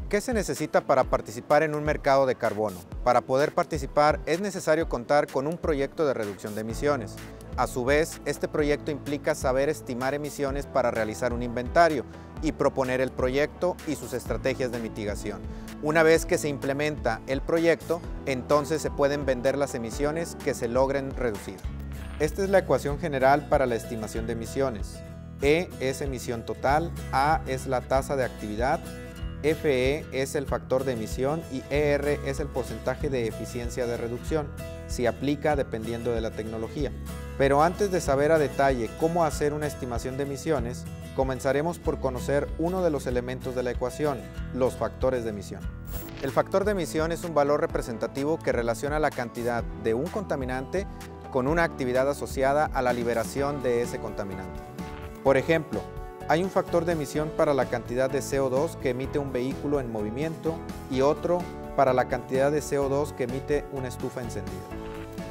¿Qué se necesita para participar en un mercado de carbono? Para poder participar es necesario contar con un proyecto de reducción de emisiones. A su vez, este proyecto implica saber estimar emisiones para realizar un inventario y proponer el proyecto y sus estrategias de mitigación. Una vez que se implementa el proyecto, entonces se pueden vender las emisiones que se logren reducir. Esta es la ecuación general para la estimación de emisiones. E es emisión total, A es la tasa de actividad, FE es el factor de emisión y ER es el porcentaje de eficiencia de reducción, si aplica dependiendo de la tecnología. Pero antes de saber a detalle cómo hacer una estimación de emisiones, comenzaremos por conocer uno de los elementos de la ecuación, los factores de emisión. El factor de emisión es un valor representativo que relaciona la cantidad de un contaminante con una actividad asociada a la liberación de ese contaminante. Por ejemplo, hay un factor de emisión para la cantidad de CO2 que emite un vehículo en movimiento y otro para la cantidad de CO2 que emite una estufa encendida.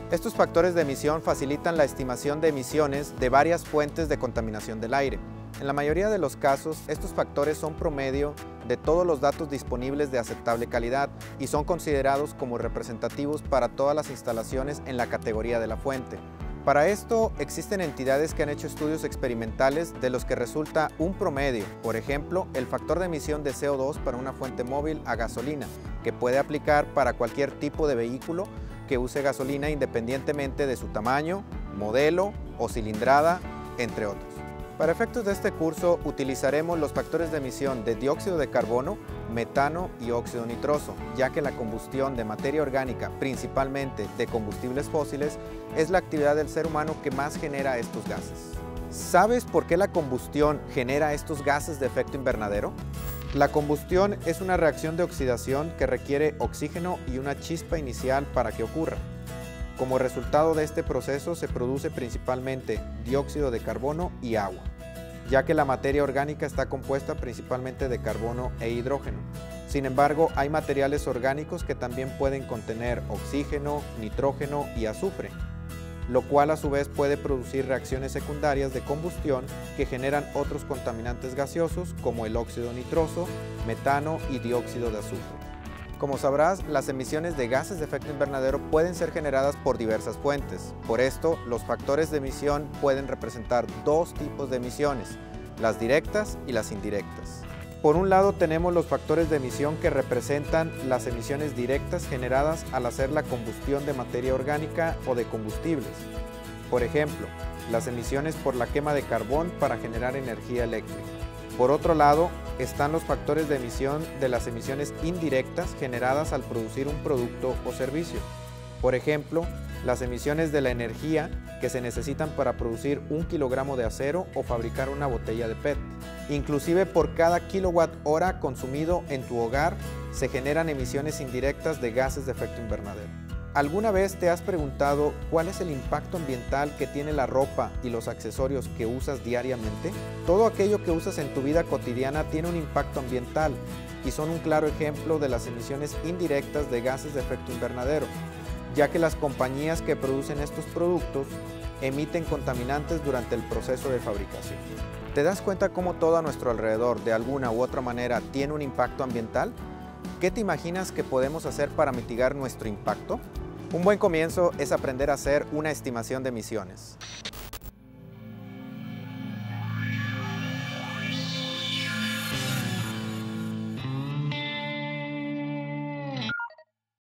Estos factores de emisión facilitan la estimación de emisiones de varias fuentes de contaminación del aire. En la mayoría de los casos, estos factores son promedio de todos los datos disponibles de aceptable calidad y son considerados como representativos para todas las instalaciones en la categoría de la fuente. Para esto existen entidades que han hecho estudios experimentales de los que resulta un promedio, por ejemplo, el factor de emisión de CO2 para una fuente móvil a gasolina, que puede aplicar para cualquier tipo de vehículo que use gasolina independientemente de su tamaño, modelo o cilindrada, entre otros. Para efectos de este curso utilizaremos los factores de emisión de dióxido de carbono, metano y óxido nitroso, ya que la combustión de materia orgánica, principalmente de combustibles fósiles, es la actividad del ser humano que más genera estos gases. ¿Sabes por qué la combustión genera estos gases de efecto invernadero? La combustión es una reacción de oxidación que requiere oxígeno y una chispa inicial para que ocurra. Como resultado de este proceso se produce principalmente dióxido de carbono y agua, ya que la materia orgánica está compuesta principalmente de carbono e hidrógeno. Sin embargo, hay materiales orgánicos que también pueden contener oxígeno, nitrógeno y azufre, lo cual a su vez puede producir reacciones secundarias de combustión que generan otros contaminantes gaseosos como el óxido nitroso, metano y dióxido de azufre. Como sabrás, las emisiones de gases de efecto invernadero pueden ser generadas por diversas fuentes. Por esto, los factores de emisión pueden representar dos tipos de emisiones, las directas y las indirectas. Por un lado tenemos los factores de emisión que representan las emisiones directas generadas al hacer la combustión de materia orgánica o de combustibles. Por ejemplo, las emisiones por la quema de carbón para generar energía eléctrica. Por otro lado, están los factores de emisión de las emisiones indirectas generadas al producir un producto o servicio. Por ejemplo, las emisiones de la energía que se necesitan para producir 1 kilogramo de acero o fabricar una botella de PET. Inclusive por cada kilowatt hora consumido en tu hogar se generan emisiones indirectas de gases de efecto invernadero. ¿Alguna vez te has preguntado cuál es el impacto ambiental que tiene la ropa y los accesorios que usas diariamente? Todo aquello que usas en tu vida cotidiana tiene un impacto ambiental y son un claro ejemplo de las emisiones indirectas de gases de efecto invernadero, ya que las compañías que producen estos productos emiten contaminantes durante el proceso de fabricación. ¿Te das cuenta cómo todo a nuestro alrededor de alguna u otra manera tiene un impacto ambiental? ¿Qué te imaginas que podemos hacer para mitigar nuestro impacto? Un buen comienzo es aprender a hacer una estimación de emisiones.